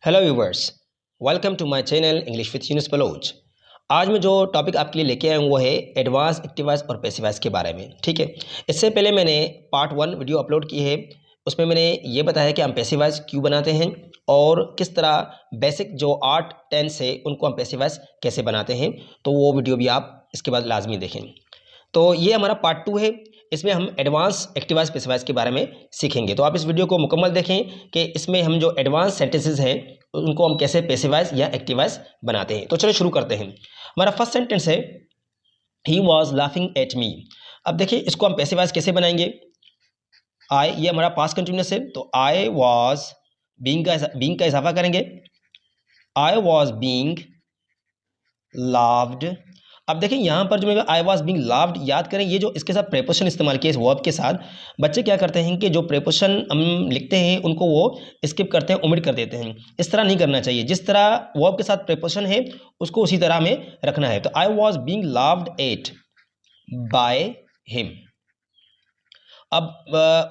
Hello viewers, welcome to my channel English with Yunus Baloch. आज मैं जो टॉपिक आपके लिए लेके आया हूँ वो है एडवांस, एक्टिव वॉइस और पैसिव वॉइस के बारे में। ठीक है, इससे पहले मैंने पार्ट 1 वीडियो अपलोड की है। उसमें मैंने ये बताया कि हम पैसिव वॉइस क्यों बनाते हैं और किस तरह बेसिक जो 8 टेंस है उनको हम पैसिव वॉइस कैसे बनाते हैं। तो वो वीडियो भी आप इसके बाद लाजमी देखें। तो ये हमारा पार्ट 2 है। इसमें हम advance, active voice, passive voice के बारे में सीखेंगे। तो आप इस वीडियो को मुकम्मल देखें कि इसमें हम जो एडवांस सेंटेंसेस हैं उनको हम कैसे पैसिव वॉइस या एक्टिव वॉइस बनाते हैं। तो चलो शुरू करते हैं। हमारा फर्स्ट सेंटेंस है he was laughing at me. अब देखिए इसको हम पैसिव वॉइस कैसे बनाएंगे। आई, ये हमारा पास्ट कंटिन्यूअस है, तो आई वॉज बीइंग का इजाफा करेंगे। आई वॉज बीइंग लाव्ड। अब देखिए यहाँ पर जो आई वॉज बीइंग लाव्ड, याद करें ये जो इसके साथ प्रेपोजिशन इस्तेमाल किया इस वर्ब के साथ, बच्चे क्या करते हैं कि जो प्रेपोजिशन हम लिखते हैं उनको वो स्किप करते हैं, ओमिट कर देते हैं। इस तरह नहीं करना चाहिए। जिस तरह वर्ब के साथ प्रेपोजिशन है उसको उसी तरह हमें रखना है। तो I was being laughed at by him. अब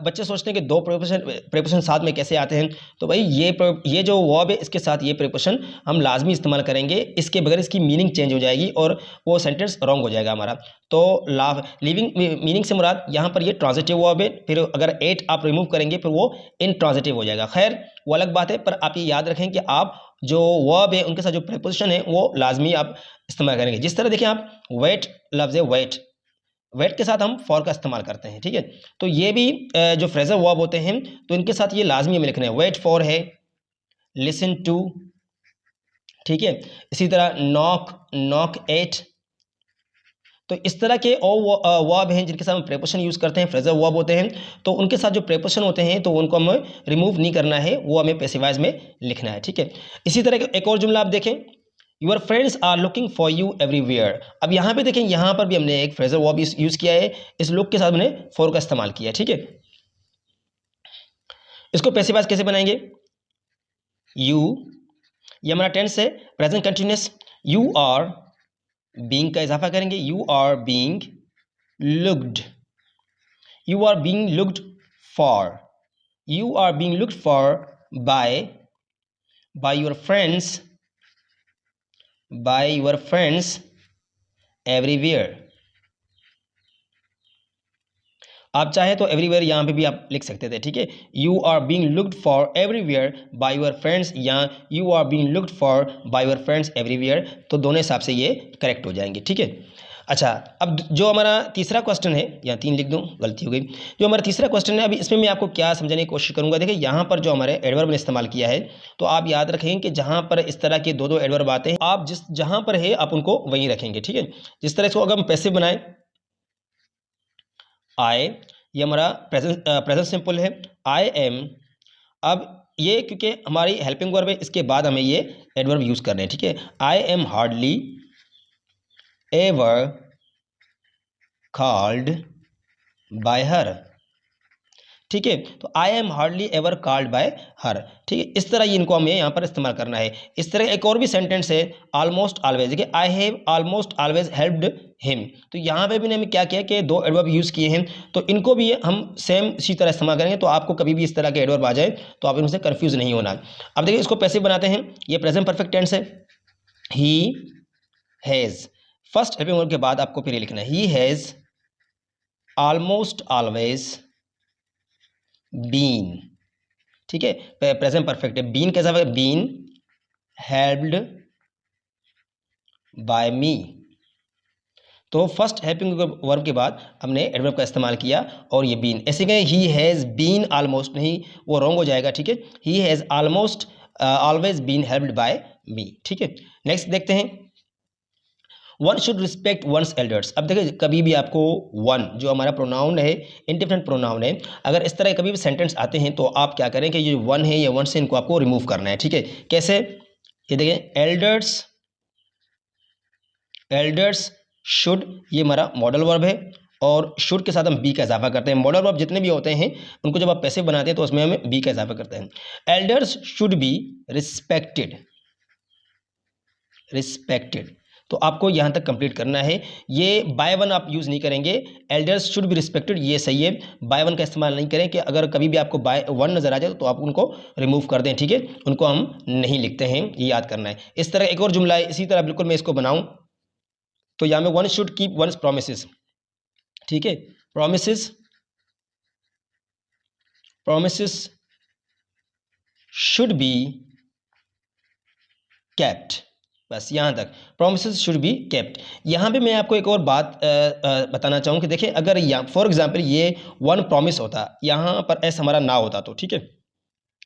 बच्चे सोचते हैं कि दो प्रेपोजिशन साथ में कैसे आते हैं। तो भाई ये जो वर्ब है इसके साथ ये प्रेपोजिशन हम लाजमी इस्तेमाल करेंगे, इसके बगैर इसकी मीनिंग चेंज हो जाएगी और वो सेंटेंस रॉन्ग हो जाएगा हमारा। तो लाव लिविंग मीनिंग से मुराद यहाँ पर ये ट्रांजिटिव वर्ब है, फिर अगर एट आप रिमूव करेंगे फिर वो इनट्रांजिटिव हो जाएगा। खैर वो अलग बात है, पर आप ये याद रखें कि आप जो वर्ब है उनके साथ जो प्रेपोजिशन है वो लाजमी आप इस्तेमाल करेंगे। जिस तरह देखिए आप वेट लफ्ज़ है, वेट के साथ हम फॉर का इस्तेमाल करते हैं। ठीक है, तो ये भी जो फ्रेजल वर्ब होते हैं तो इनके साथ ये लाजमी हमें लिखना है। वेट फॉर है, लिसन टू, ठीक है। इसी तरह नॉक एट। तो इस तरह के और वर्ब हैं जिनके साथ हम प्रेपोजिशन यूज़ करते हैं, फ्रेजल वर्ब होते हैं, तो उनके साथ जो प्रेपोजिशन होते हैं तो उनको हमें रिमूव नहीं करना है, वो हमें पैसिव वॉइस में लिखना है। ठीक है, इसी तरह एक और जुमला आप देखें, your friends are looking for you everywhere. अब यहाँ पे देखें, यहाँ पर भी हमने एक फ्रेजल वर्ब यूज़ किया है, इस लुक के साथ हमने फॉर का इस्तेमाल किया है। ठीक है, इसको पैसिव वॉइस कैसे बनाएंगे। यू, ये हमारा टेंस है present continuous. You are being का इजाफा करेंगे। You are being looked, you are being looked for, you are being looked for by your friends, by your friends everywhere. आप चाहे तो एवरीवेयर यहाँ पे भी आप लिख सकते थे। ठीक है, you are being looked for everywhere by your friends, या you are being looked for by your friends everywhere, तो दोनों हिसाब से ये करेक्ट हो जाएंगे। ठीक है, अच्छा अब जो हमारा तीसरा क्वेश्चन है, यहाँ 3 लिख दूँ, गलती हो गई। जो हमारा तीसरा क्वेश्चन है, अभी इसमें मैं आपको क्या समझाने की कोशिश करूँगा। देखिए यहाँ पर जो हमारे एडवर्ब ने इस्तेमाल किया है, तो आप याद रखेंगे कि जहाँ पर इस तरह के दो एडवर्ब आते हैं, आप जहाँ पर है आप उनको वहीं रखेंगे। ठीक है, जिस तरह इसको अगर हम पैसिव बनाएं, आई, ये हमारा प्रेजेंट सिंपल है, आई एम। अब ये क्योंकि हमारी हेल्पिंग वर्ब है, इसके बाद हमें ये एडवर्ब यूज करने हैं। ठीक है, I am hardly ever called by हर। ठीक है, तो I am hardly ever called by हर। ठीक है, इस तरह इनको हमें यहाँ पर इस्तेमाल करना है। इस तरह एक और भी सेंटेंस है, ऑलमोस्ट ऑलवेज। देखिए I have almost always helped him. तो यहाँ पे भी हमने क्या किया कि 2 एडवर्ब यूज़ किए हैं, तो इनको भी हम सेम इसी तरह इस्तेमाल करेंगे। तो आपको कभी भी इस तरह के एडवर्ब आ जाए तो आप इनसे कन्फ्यूज नहीं होना। अब देखिए इसको पैसिव बनाते हैं। ये प्रेजेंट परफेक्ट टेंस है, he has. First helping verb के बाद आपको फिर ये लिखना है, he has almost always been. ठीक है, प्रेजेंट परफेक्ट है, बीन कैसा है, बीन हेल्प्ड बाय मी। तो फर्स्ट हेल्पिंग वर्ब के बाद हमने एडवर्ब का इस्तेमाल किया और ये बीन। ऐसे कहें ही हैज़ बीन ऑलमोस्ट, नहीं वो रॉन्ग हो जाएगा। ठीक है, he has almost always been helped by me. ठीक है, नेक्स्ट देखते हैं, one should respect one's elders. अब देखिए कभी भी आपको वन जो हमारा प्रोनाउन है, इंडिफरेंट प्रोनाउन है, अगर इस तरह कभी भी सेंटेंस आते हैं तो आप क्या करें कि ये वन है या वन से इनको आपको रिमूव करना है। ठीक है, कैसे, ये देखिए एल्डर्स, एल्डर्स शुड, ये हमारा मॉडल वर्ब है और शुड के साथ हम बी का इजाफा करते हैं। मॉडल वर्ब जितने भी होते हैं उनको जब आप पैसिव बनाते हैं तो उसमें हमें बी का इजाफा करते हैं। Elders should be respected, respected. तो आपको यहाँ तक कंप्लीट करना है। ये बाय वन आप यूज़ नहीं करेंगे। एल्डर्स शुड बी रिस्पेक्टेड, ये सही है। बाय वन का इस्तेमाल नहीं करें कि अगर कभी भी आपको बाय वन नज़र आ जाए तो आप उनको रिमूव कर दें, ठीक है, उनको हम नहीं लिखते हैं, ये याद करना है। इस तरह एक और जुमला है, इसी तरह बिल्कुल मैं इसको बनाऊँ तो यहाँ में one should keep once promises, ठीक है, प्रोमिसेस शुड बी केप्ट, बस यहाँ तक, प्रोमिसेस शुड बी केप्ट। यहाँ पे मैं आपको एक और बात बताना चाहूँ कि देखें, अगर यहाँ फॉर एग्जांपल ये वन प्रॉमिस होता, यहाँ पर एस हमारा ना होता तो ठीक है,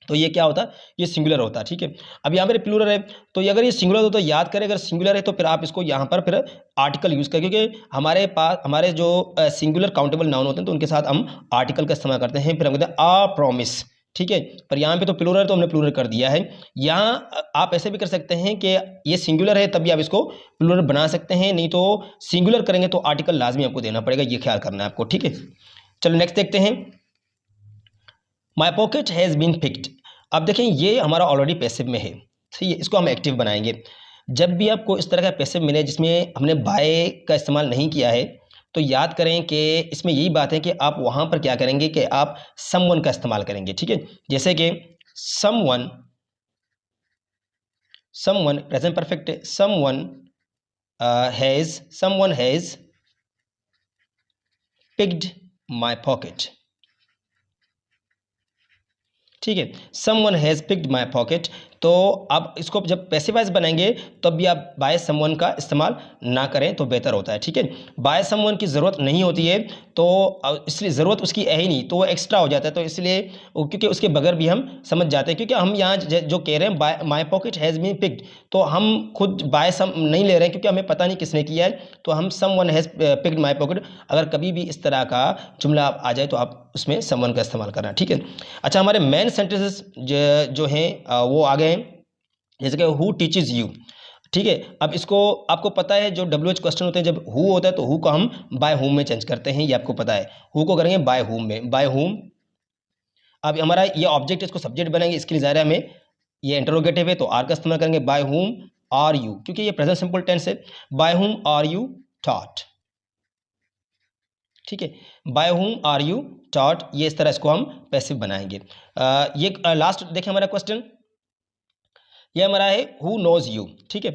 तो ये क्या होता, ये सिंगुलर होता, ठीक है। अब यहाँ पर प्लूरल है, तो अगर ये सिंगुलर हो तो याद करें, अगर सिंगुलर है तो फिर आप इसको यहाँ पर फिर आर्टिकल यूज़ करें, क्योंकि हमारे पास हमारे जो सिंगुलर काउंटेबल नाउन होते हैं तो उनके साथ हम आर्टिकल का इस्तेमाल करते हैं, फिर हम कहते हैं आ प्रॉमिस, ठीक है। पर यहाँ पे तो प्लूरल है तो हमने प्लूरल कर दिया है। यहाँ आप ऐसे भी कर सकते हैं कि ये सिंगुलर है तभी आप इसको प्लूरल बना सकते हैं, नहीं तो सिंगुलर करेंगे तो आर्टिकल लाजमी आपको देना पड़ेगा, ये ख्याल करना है आपको, ठीक है। चलो नेक्स्ट देखते हैं, my pocket has been picked. अब देखें ये हमारा ऑलरेडी पैसिव में है, ठीक है, इसको हम एक्टिव बनाएंगे। जब भी आपको इस तरह का पैसिव मिले जिसमें हमने बाय का इस्तेमाल नहीं किया है तो याद करें कि इसमें यही बात है कि आप वहाँ पर क्या करेंगे कि आप समवन का इस्तेमाल करेंगे, ठीक है। जैसे कि समवन प्रेजेंट परफेक्ट है, someone has picked my pocket, ठीक है, someone has picked my pocket. तो आप इसको जब पैसिवाइज बनाएंगे तब भी आप बाय समवन का इस्तेमाल ना करें तो बेहतर होता है, ठीक है। बाय समवन की ज़रूरत नहीं होती है तो इसलिए ज़रूरत उसकी है ही नहीं, तो वो एक्स्ट्रा हो जाता है, तो इसलिए क्योंकि उसके बगैर भी हम समझ जाते हैं, क्योंकि हम यहाँ जो कह रहे हैं by my pocket has been picked, तो हम खुद बाय सम नहीं ले रहे हैं क्योंकि हमें पता नहीं किसने किया है, तो हम someone has picked my pocket. अगर कभी भी इस तरह का जुमला आ जाए तो आप उसमें समवन का इस्तेमाल करना, ठीक है। अच्छा, हमारे मेन सेंटेंसेस जो हैं वो आ गए हैं, जैसे कि हु टीचेज यू, ठीक है। अब इसको आपको पता है जो WH क्वेश्चन होते हैं जब हु होता है तो हु को हम बाय हुम में चेंज करते हैं, ये आपको पता है। हु को करेंगे बाय हुम में, बाय हुम। अब हमारा ये ऑब्जेक्ट इसको सब्जेक्ट बनाएंगे, इसके लिए ज़ाहिर है हमें ये इंटरोगेटिव है तो आर का इस्तेमाल करेंगे, बाय हुम आर यू, क्योंकि ये प्रेजेंट सिंपल टेंस है, by whom are you taught, ठीक है, by whom are you taught. ये इस तरह इसको हम पैसिव बनाएंगे। ये लास्ट देखें हमारा क्वेश्चन, ये हमारा है हु नोज यू, ठीक है।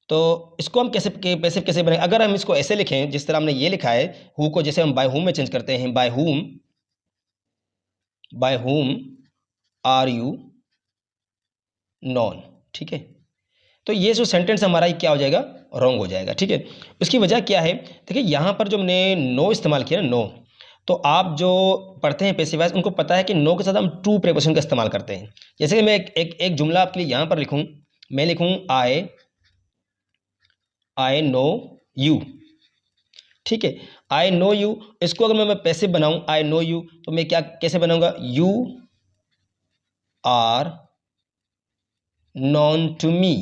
तो इसको हम कैसे पैसिव कैसे बनाएंगे, अगर हम इसको ऐसे लिखें जिस तरह हमने ये लिखा है, हु को जैसे हम बाय हुम में चेंज करते हैं, bye whom are you non, ठीक है। तो ये जो सेंटेंस हमारा क्या हो जाएगा, रॉन्ग हो जाएगा, ठीक है। उसकी वजह क्या है, देखिए यहाँ पर जो हमने नो इस्तेमाल किया ना, नो, तो आप जो पढ़ते हैं पैसिव वॉइस उनको पता है कि नो के साथ हम टू प्रीपोजिशन का इस्तेमाल करते हैं। जैसे कि मैं एक जुमला आपके लिए यहाँ पर लिखूँ, मैं लिखूँ आई नो यू, ठीक है, आई नो यू। इसको अगर मैं पैसिव बनाऊँ आई नो यू तो मैं क्या कैसे बनाऊँगा, you are known to me.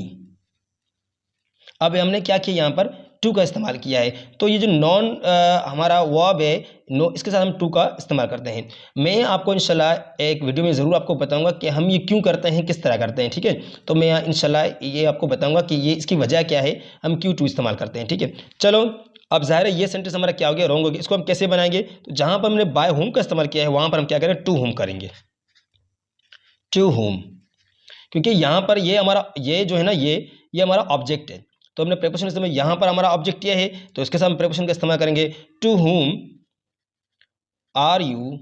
अब हमने क्या किया, यहाँ पर टू का इस्तेमाल किया है, तो ये जो नॉन हमारा वर्ब है नो, इसके साथ हम टू का इस्तेमाल करते हैं। मैं आपको इंशाल्लाह एक वीडियो में ज़रूर आपको बताऊंगा कि हम ये क्यों करते हैं, किस तरह करते हैं, ठीक है। तो मैं इंशाल्लाह ये आपको बताऊंगा कि ये इसकी वजह क्या है, हम क्यों टू इस्तेमाल करते हैं, ठीक है। चलो अब ज़ाहिर है ये सेंटेंस हमारा क्या हो गया, रॉन्ग हो गया। इसको हम कैसे बनाएंगे, तो जहाँ पर हमने बाय होम का इस्तेमाल किया है वहाँ पर हम क्या करें, टू होम करेंगे, टू होम, क्योंकि यहाँ पर ये हमारा ये जो है ना ये हमारा ऑब्जेक्ट है, तो हमने प्रीपोजिशन इस्तेमाल, यहाँ पर हमारा ऑब्जेक्ट ये है तो इसके साथ हम प्रीपोजिशन का इस्तेमाल करेंगे, to whom are you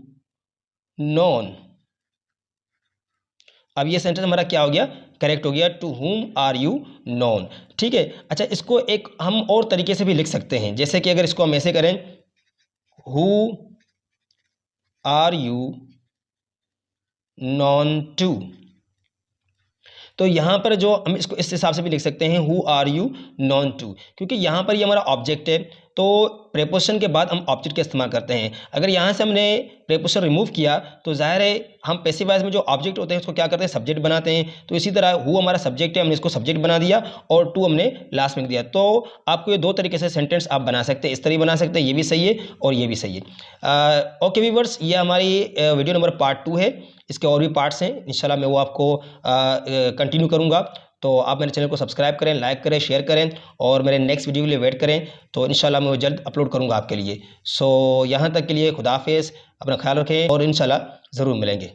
non. अब ये सेंटेंस हमारा क्या हो गया, करेक्ट हो गया, to whom are you non, ठीक है। अच्छा, इसको एक हम और तरीके से भी लिख सकते हैं, जैसे कि अगर इसको हम ऐसे करें, who are you known to, तो यहाँ पर जो हम इसको इस हिसाब से भी लिख सकते हैं, who are you known to, क्योंकि यहाँ पर ये हमारा ऑब्जेक्ट है तो प्रीपोजिशन के बाद हम ऑब्जेक्ट का इस्तेमाल करते हैं। अगर यहाँ से हमने प्रीपोजिशन रिमूव किया तो जाहिर है हम पैसिव वॉइस में जो ऑब्जेक्ट होते हैं उसको क्या करते हैं, सब्जेक्ट बनाते हैं। तो इसी तरह हु हमारा सब्जेक्ट है, हमने इसको सब्जेक्ट बना दिया और टू हमने लास्ट में दिया। तो आपको ये दो तरीके से सेंटेंस आप बना सकते हैं, इस तरह बना सकते हैं, ये भी सही है और ये भी सही है। ओके व्यूअर्स, ये हमारी वीडियो नंबर पार्ट 2 है, इसके और भी पार्ट्स हैं, इंशाल्लाह मैं वो आपको कंटिन्यू करूँगा। तो आप मेरे चैनल को सब्सक्राइब करें, लाइक करें, शेयर करें और मेरे नेक्स्ट वीडियो के लिए वेट करें। तो इंशाल्लाह मैं वो जल्द अपलोड करूँगा आपके लिए। सो यहाँ तक के लिए खुदा हाफिज़, अपना ख्याल रखें और इंशाल्लाह ज़रूर मिलेंगे।